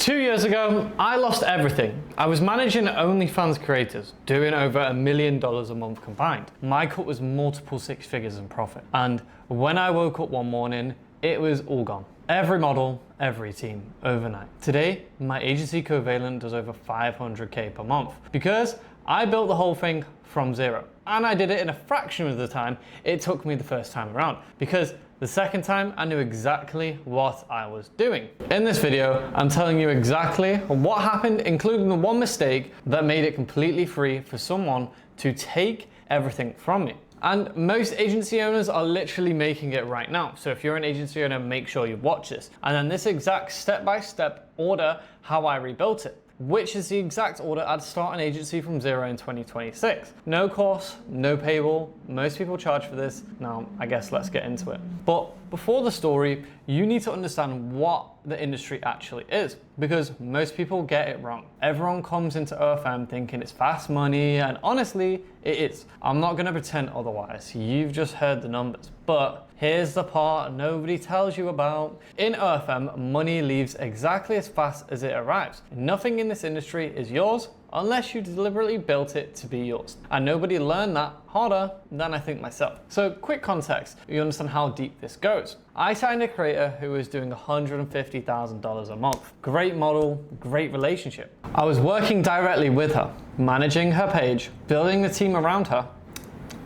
2 years ago, I lost everything. I was managing OnlyFans creators, doing over $1 million a month combined. My cut was multiple six figures in profit. And when I woke up one morning, it was all gone. Every model, every team, overnight. Today, my agency Covalent does over 500K per month because I built the whole thing from zero. And I did it in a fraction of the time it took me the first time around, because the second time I knew exactly what I was doing. In this video, I'm telling you exactly what happened, including the one mistake that made it completely free for someone to take everything from me. And most agency owners are literally making it right now. So if you're an agency owner, make sure you watch this. And then this exact step-by-step order how I rebuilt it, which is the exact order I'd start an agency from zero in 2026. No course, no paywall. Most people charge for this. Now, I guess let's get into it. But before the story, you need to understand what the industry actually is, because most people get it wrong. Everyone comes into OFM thinking it's fast money, and honestly, it is. I'm not gonna pretend otherwise. You've just heard the numbers. But here's the part nobody tells you about. In OFM, money leaves exactly as fast as it arrives. Nothing in this industry is yours unless you deliberately built it to be yours. And nobody learned that harder than I think myself. So quick context, you understand how deep this goes. I signed a creator who was doing $150,000 a month. Great model, great relationship. I was working directly with her, managing her page, building the team around her.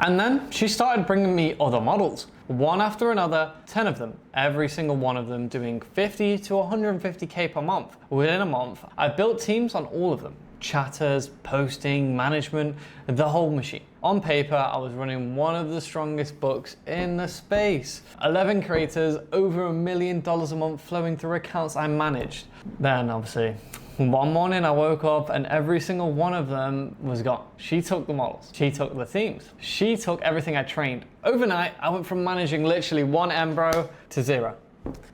And then she started bringing me other models, one after another, 10 of them, every single one of them doing 50 to 150K per month. Within a month, I built teams on all of them. Chatters, posting, management, the whole machine. On paper, I was running one of the strongest books in the space. 11 creators, over $1 million a month flowing through accounts I managed. Then obviously, one morning I woke up and every single one of them was gone. She took the models, she took the themes, she took everything I trained. Overnight, I went from managing literally one Embro to zero.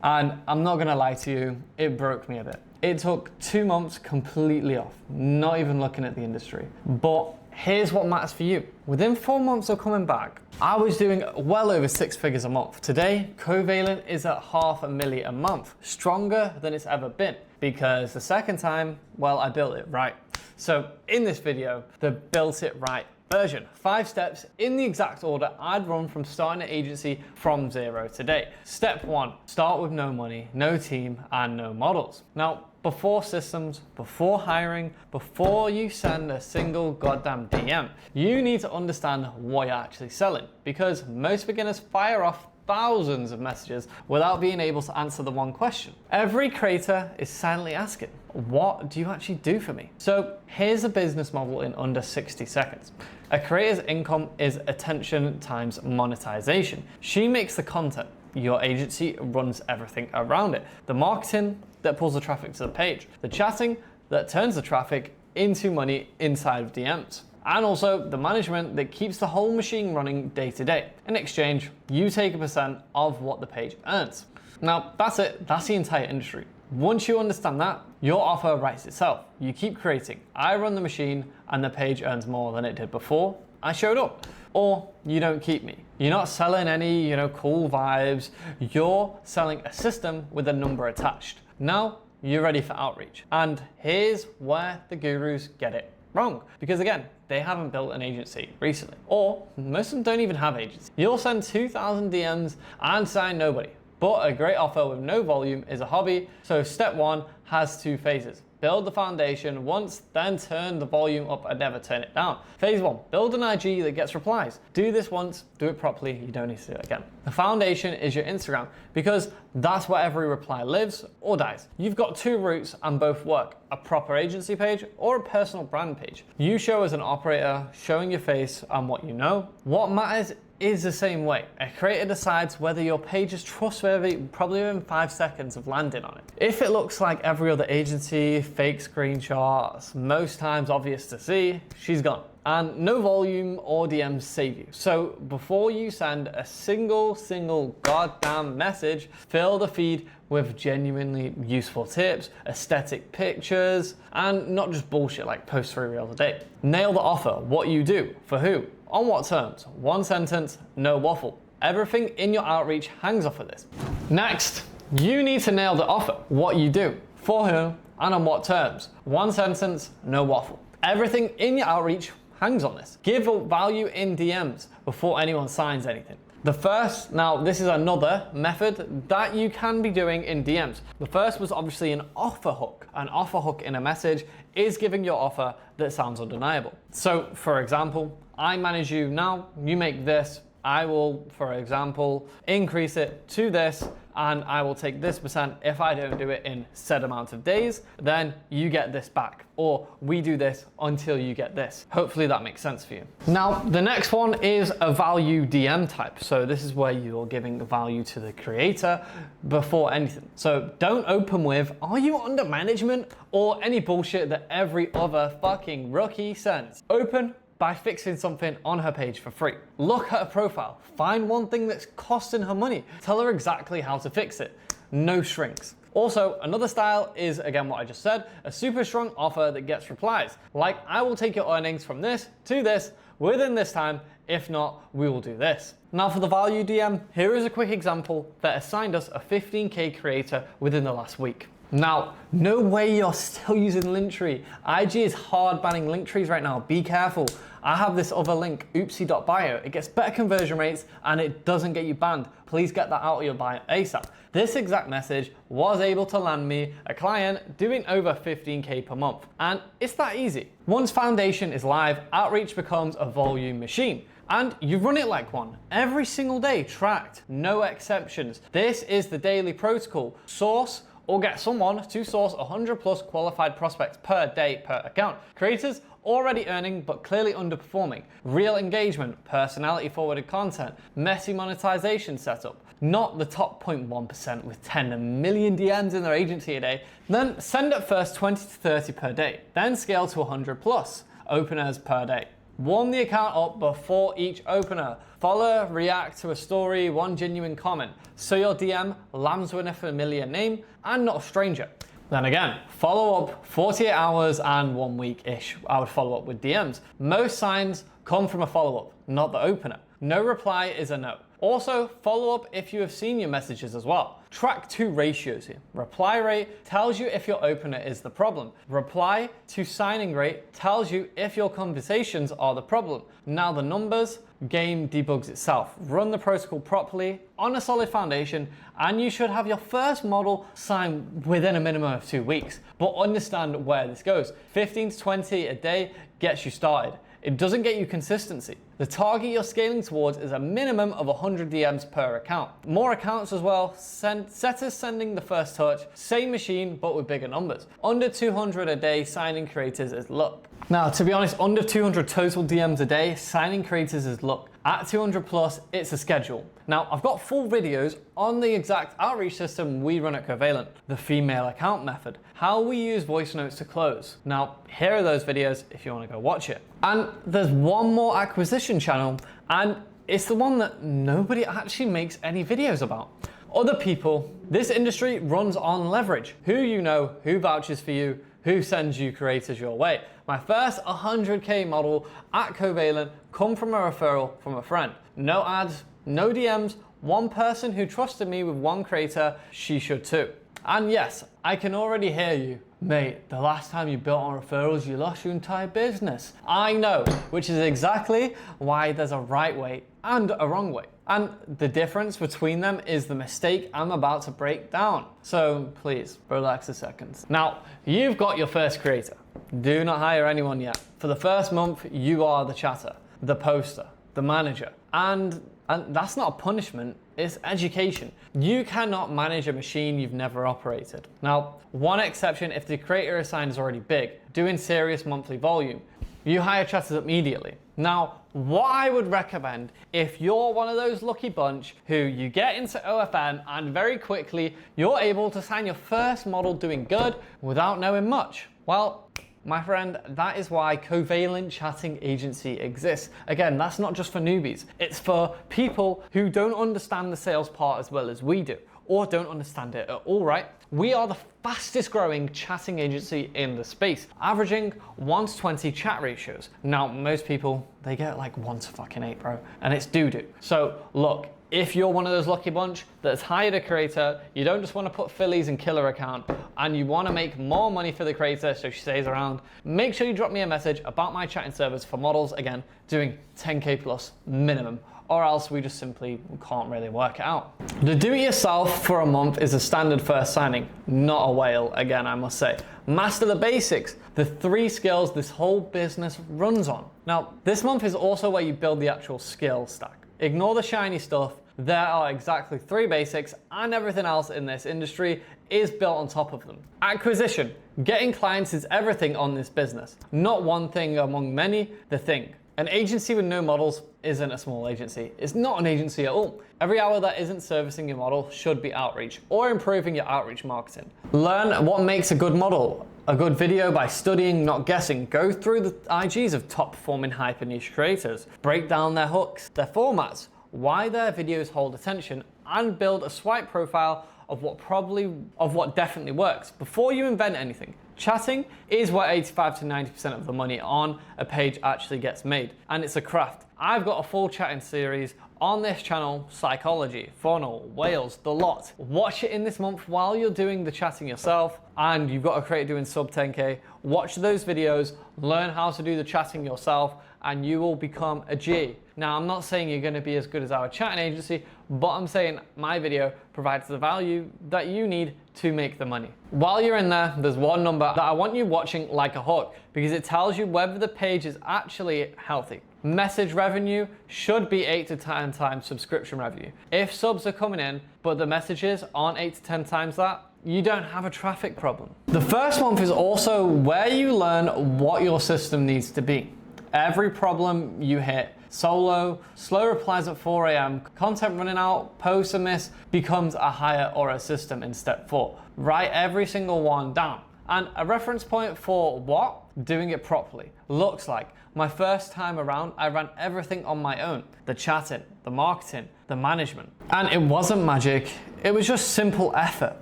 And I'm not gonna lie to you, it broke me a bit. It took 2 months completely off, not even looking at the industry. But here's what matters for you. Within 4 months of coming back, I was doing well over 6 figures a month. Today, Covalent is at $500,000 a month, stronger than it's ever been, because the second time, well, I built it right. So in this video, the built it right version. 5 steps in the exact order I'd run from starting an agency from zero today. Step 1, start with no money, no team, and no models. Now, before systems, before hiring, before you send a single goddamn DM, you need to understand what you're actually selling, because most beginners fire off thousands of messages without being able to answer the one question. Every creator is silently asking, what do you actually do for me? So here's a business model in under 60 seconds. A creator's income is attention times monetization. She makes the content. Your agency runs everything around it. The marketing that pulls the traffic to the page. The chatting that turns the traffic into money inside of DMs. And also the management that keeps the whole machine running day to day. In exchange, you take a % of what the page earns. Now, that's it. That's the entire industry. Once you understand that, your offer writes itself. You keep creating. I run the machine and the page earns more than it did before I showed up. Or you don't keep me. You're not selling any, cool vibes. You're selling a system with a number attached. Now you're ready for outreach. And here's where the gurus get it wrong. Because again, they haven't built an agency recently. Or most of them don't even have agencies. You'll send 2,000 DMs and sign nobody. But a great offer with no volume is a hobby. So step 1 has 2 phases. Build the foundation once, then turn the volume up and never turn it down. Phase 1, build an IG that gets replies. Do this once, do it properly, you don't need to do it again. The foundation is your Instagram, because that's where every reply lives or dies. You've got 2 routes and both work, a proper agency page or a personal brand page. You show as an operator, showing your face and what you know. What matters is the same way. A creator decides whether your page is trustworthy probably within 5 seconds of landing on it. If it looks like every other agency, fake screenshots, most times obvious to see, she's gone. And no volume or DMs save you. So before you send a single goddamn message, fill the feed with genuinely useful tips, aesthetic pictures, and not just bullshit like post 3 reels a day. Nail the offer, what you do, for who, on what terms, 1 sentence, no waffle. Everything in your outreach hangs off of this. Next, you need to nail the offer, what you do, for who, and on what terms. One sentence, no waffle. Everything in your outreach hangs on this. Give value in DMs before anyone signs anything. The first, now this is another method that you can be doing in DMs. The first was obviously an offer hook. An offer hook in a message is giving your offer that sounds undeniable. So for example, I manage you now, you make this, I will, for example, increase it to this, and I will take this percent if I don't do it in said amount of days, then you get this back. Or we do this until you get this. Hopefully that makes sense for you. Now, the next one is a value DM type. So this is where you're giving value to the creator before anything. So don't open with, are you under management? Or any bullshit that every other fucking rookie sends. Open by fixing something on her page for free. Look at her profile, find one thing that's costing her money, tell her exactly how to fix it. No strings. Also, another style is, again, what I just said, a super strong offer that gets replies. Like, I will take your earnings from this to this within this time. If not, we will do this. Now for the value DM, here is a quick example that assigned us a 15K creator within the last week. Now, no way you're still using Linktree. IG is hard banning Linktrees right now. Be careful. I have this other link, oopsie.bio. It gets better conversion rates and it doesn't get you banned. Please get that out of your bio ASAP. This exact message was able to land me a client doing over 15K per month. And it's that easy. Once foundation is live, outreach becomes a volume machine. And you run it like one. Every single day, tracked, no exceptions. This is the daily protocol. Source, or get someone to source 100 plus qualified prospects per day per account. Creators already earning but clearly underperforming. Real engagement, personality forwarded content, messy monetization setup. Not the top 0.1% with 10 million DMs in their agency a day. Then send at first 20 to 30 per day. Then scale to 100 plus openers per day. Warm the account up before each opener. Follow, react to a story, one genuine comment. So your DM lands with a familiar name and not a stranger. Then again, follow up 48 hours and 1 week-ish. I would follow up with DMs. Most signs come from a follow-up, not the opener. No reply is a no. Also, follow up if you have seen your messages as well. Track two ratios here. Reply rate tells you if your opener is the problem. Reply to signing rate tells you if your conversations are the problem. Now the numbers, game debugs itself. Run the protocol properly on a solid foundation and you should have your first model signed within a minimum of 2 weeks. But understand where this goes. 15 to 20 a day gets you started. It doesn't get you consistency. The target you're scaling towards is a minimum of 100 DMs per account. More accounts as well, setters sending the first touch, same machine but with bigger numbers. Under 200 a day signing creators is luck. Now, to be honest, under 200 total DMs a day, signing creators is luck. At 200 plus, it's a schedule. Now, I've got full videos on the exact outreach system we run at Covalent, the female account method, how we use voice notes to close. Now, here are those videos if you want to go watch it. And there's one more acquisition channel, and it's the one that nobody actually makes any videos about. Other people. This industry runs on leverage. Who you know, who vouches for you, who sends you creators your way. My first 100K model at Covalent come from a referral from a friend. No ads, no DMs, one person who trusted me with one creator, she should too. And yes, I can already hear you. Mate, the last time you built on referrals, you lost your entire business. I know, which is exactly why there's a right way and a wrong way. And the difference between them is the mistake I'm about to break down. So please, relax a second. Now, you've got your first creator. Do not hire anyone yet. For the first month, you are the chatter, the poster, the manager. And that's not a punishment, it's education. You cannot manage a machine you've never operated. Now, one exception if the creator assigned is already big, doing serious monthly volume. You hire chatters immediately. Now, what I would recommend if you're one of those lucky bunch who you get into OFM and very quickly you're able to sign your first model doing good without knowing much. Well, my friend, that is why Covalent Chatting Agency exists. Again, that's not just for newbies. It's for people who don't understand the sales part as well as we do, or don't understand it at all, right? We are the fastest growing chatting agency in the space, averaging 1 to 20 chat ratios. Now, most people, they get like 1 to fucking 8, bro, and it's doo-doo. So look, If you're one of those lucky bunch that's hired a creator, you don't just want to put Phillies in killer account, and you want to make more money for the creator so she stays around, make sure you drop me a message about my chatting service for models, again, doing 10K plus minimum, or else we just simply can't really work it out. The do-it-yourself for a month is a standard first signing, not a whale, again, I must say. Master the basics, the 3 skills this whole business runs on. Now, this month is also where you build the actual skill stack. Ignore the shiny stuff. There are exactly 3 basics, and everything else in this industry is built on top of them. Acquisition. Getting clients is everything on this business. Not one thing among many, the thing. An agency with no models isn't a small agency. It's not an agency at all. Every hour that isn't servicing your model should be outreach or improving your outreach marketing. Learn what makes a good model. A good video by studying, not guessing. Go through the IGs of top performing hyper niche creators. Break down their hooks, their formats, why their videos hold attention, and build a swipe profile of what definitely works before you invent anything. Chatting is where 85 to 90% of the money on a page actually gets made, and it's a craft. I've got a full chatting series on this channel: psychology, funnel, whales, the lot. Watch it in this month while you're doing the chatting yourself, and you've got a creator doing sub 10K. Watch those videos, learn how to do the chatting yourself, and you will become a G. Now, I'm not saying you're gonna be as good as our chatting agency, but I'm saying my video provides the value that you need to make the money. While you're in there, there's one number that I want you watching like a hawk, because it tells you whether the page is actually healthy. Message revenue should be 8 to 10 times subscription revenue. If subs are coming in, but the messages aren't 8 to 10 times that, you don't have a traffic problem. The first month is also where you learn what your system needs to be. Every problem you hit, solo, slow replies at 4 a.m., content running out, posts a miss, becomes a hire or a system in step 4. Write every single one down. And a reference point for what doing it properly looks like. My first time around, I ran everything on my own. The chatting, the marketing, the management. And it wasn't magic, it was just simple effort,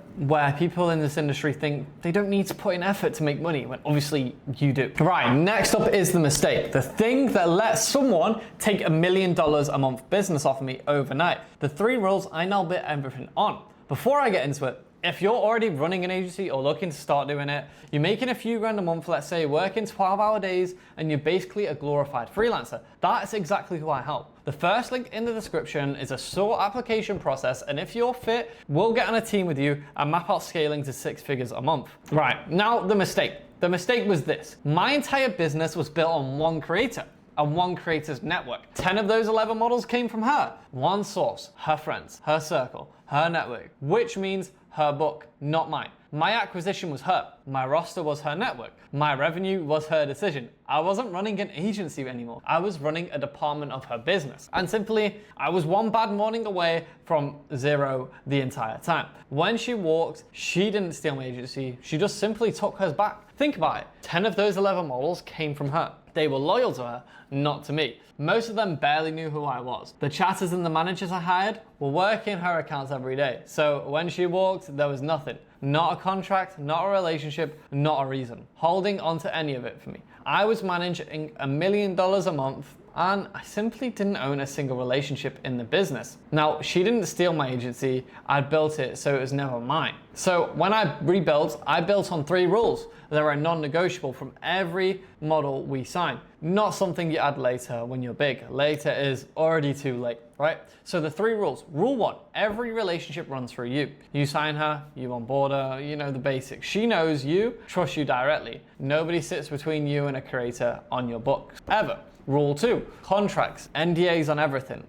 where people in this industry think they don't need to put in effort to make money, when obviously you do. Right, next up is the mistake. The thing that lets someone take $1 million a month business off of me overnight. The 3 rules I now bet everything on. Before I get into it, if you're already running an agency or looking to start doing it, you're making a few grand a month, let's say working 12-hour days, and you're basically a glorified freelancer. That's exactly who I help. The first link in the description is a SOAR application process, and if you're fit, we'll get on a team with you and map out scaling to 6 figures a month. Right, now the mistake. The mistake was this. My entire business was built on one creator and one creator's network. 10 of those 11 models came from her. One source, her friends, her circle, her network, which means her book, not mine. My acquisition was her. My roster was her network. My revenue was her decision. I wasn't running an agency anymore. I was running a department of her business. And simply, I was one bad morning away from 0 the entire time. When she walked, she didn't steal my agency. She just simply took hers back. Think about it. 10 of those 11 models came from her. They were loyal to her, not to me. Most of them barely knew who I was. The chatters and the managers I hired were working her accounts every day. So when she walked, there was nothing. Not a contract, not a relationship, not a reason holding on to any of it for me. I was managing $1 million a month, and I simply didn't own a single relationship in the business. Now, she didn't steal my agency, I built it so it was never mine. So when I rebuilt, I built on 3 rules that are non-negotiable from every model we sign. Not something you add later when you're big. Later is already too late, right? So the 3 rules. Rule 1, every relationship runs through you. You sign her, you onboard her, you know the basics. She knows you, trusts you directly. Nobody sits between you and a creator on your books, ever. Rule 2, contracts, NDAs on everything.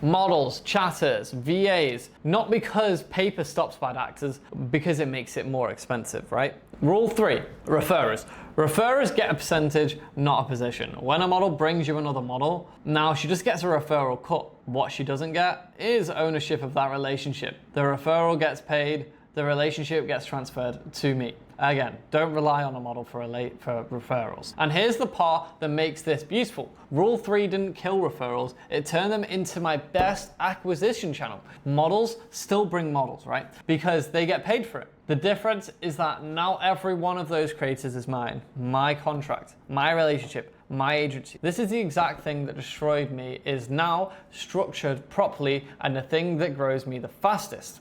Models, chatters, VAs, not because paper stops bad actors, because it makes it more expensive, right? Rule 3, referrers. Referrers get a percentage, not a position. When a model brings you another model, now she just gets a referral cut. What she doesn't get is ownership of that relationship. The referral gets paid, the relationship gets transferred to me. Again, don't rely on a model for referrals. And here's the part that makes this beautiful. Rule 3 didn't kill referrals, it turned them into my best acquisition channel. Models still bring models, right? Because they get paid for it. The difference is that now every one of those creators is mine. My contract, my relationship, my agency. This is the exact thing that destroyed me, is now structured properly and the thing that grows me the fastest.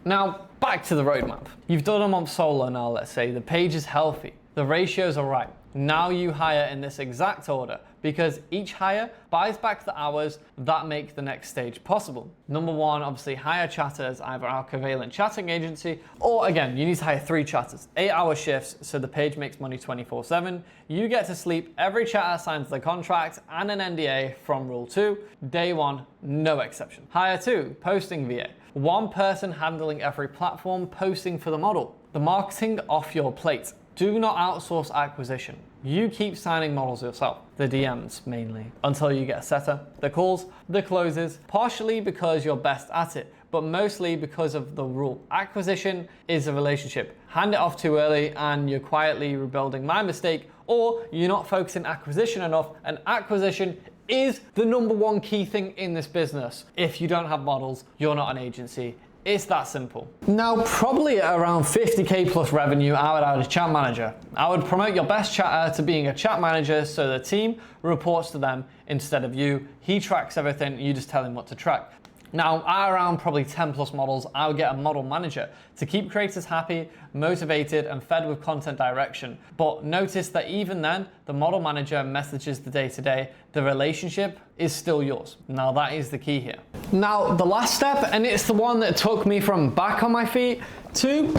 Now, back to the roadmap. You've done a month solo now, let's say. The page is healthy. The ratios are right. Now you hire in this exact order, because each hire buys back the hours that make the next stage possible. Number 1, obviously hire chatters, either our covalent chatting agency, or again, you need to hire 3 chatters, 8-hour shifts, so the page makes money 24/7. You get to sleep, every chatter signs the contract and an NDA from rule 2. Day 1, no exception. Hire 2, posting VA. 1 person handling every platform, posting for the model. The marketing off your plate. Do not outsource acquisition. You keep signing models yourself, the DMs mainly, until you get a setter, the calls, the closes, partially because you're best at it, but mostly because of the rule. Acquisition is a relationship. Hand it off too early and you're quietly rebuilding my mistake, or you're not focusing acquisition enough, and acquisition is the number 1 key thing in this business. If you don't have models, you're not an agency. It's that simple. Now, probably at around 50K plus revenue, I would add a chat manager. I would promote your best chatter to being a chat manager so the team reports to them instead of you. He tracks everything, you just tell him what to track. Now, at around probably 10 plus models, I would get a model manager to keep creators happy, motivated, and fed with content direction. But notice that even then, the model manager messages the day-to-day, the relationship is still yours. Now, that is the key here. Now, the last step, and it's the one that took me from back on my feet to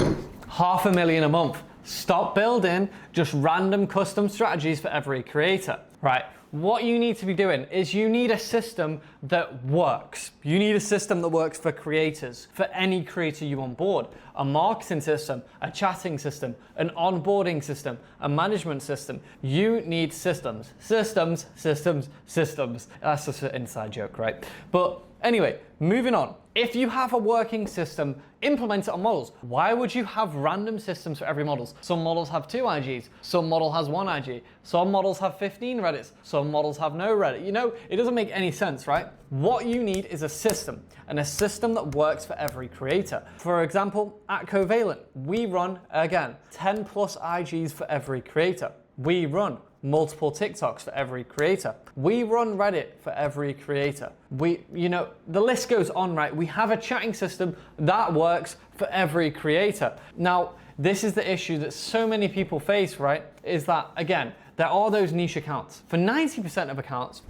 $500,000 a month. Stop building just random custom strategies for every creator, right? What you need to be doing is you need a system that works. You need a system that works for creators, for any creator you onboard. A marketing system, a chatting system, an onboarding system, a management system. You need systems. Systems, systems, systems. That's just an inside joke, right? But anyway, moving on. If you have a working system, implement it on models. Why would you have random systems for every model? Some models have 2 IGs, some model has 1 IG, some models have 15 Reddits, some models have no Reddit. You know, it doesn't make any sense, right? What you need is a system, and a system that works for every creator. For example, at Covalent, we run, again, 10 plus IGs for every creator. We run multiple TikToks for every creator. We run Reddit for every creator. The list goes on, right? We have a chatting system that works for every creator. Now, this is the issue that so many people face, right? Is that, again, there are those niche accounts. For 90% of accounts,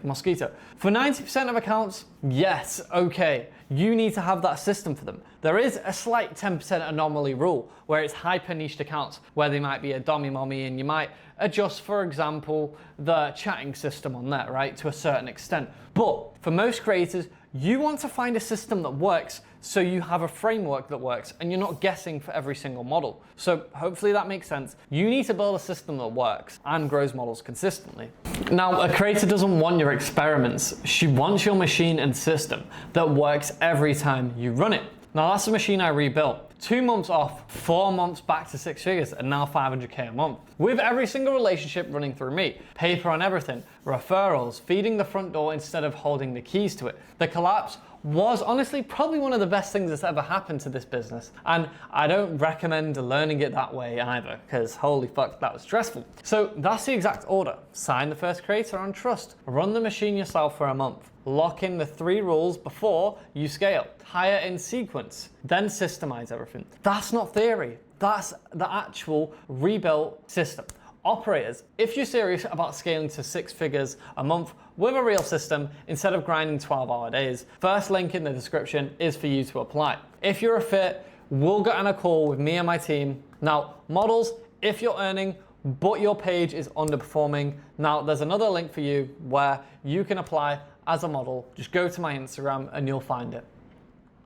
mosquito. For 90% of accounts, yes, okay, you need to have that system for them. There is a slight 10% anomaly rule where it's hyper niched accounts where they might be a dommy mommy and you might adjust, for example, the chatting system on that, right, to a certain extent. But for most creators, you want to find a system that works so you have a framework that works and you're not guessing for every single model. So hopefully that makes sense. You need to build a system that works and grows models consistently. Now, a creator doesn't want your experiments. She wants your machine and system that works every time you run it. Now, that's a machine I rebuilt. 2 months off, 4 months back to 6 figures, and now 500K a month. With every single relationship running through me, paper on everything, referrals, feeding the front door instead of holding the keys to it. The collapse was honestly probably one of the best things that's ever happened to this business. And I don't recommend learning it that way either, because holy fuck, that was stressful. So that's the exact order. Sign the first creator on trust. Run the machine yourself for a month. Lock in the 3 rules before you scale. Hire in sequence, then systemize everything. That's not theory. That's the actual rebuilt system. Operators, if you're serious about scaling to 6 figures a month with a real system instead of grinding 12-hour days, first link in the description is for you to apply. If you're a fit, we'll get on a call with me and my team. Now, models, if you're earning but your page is underperforming, now there's another link for you where you can apply as a model. Just go to my Instagram and you'll find it.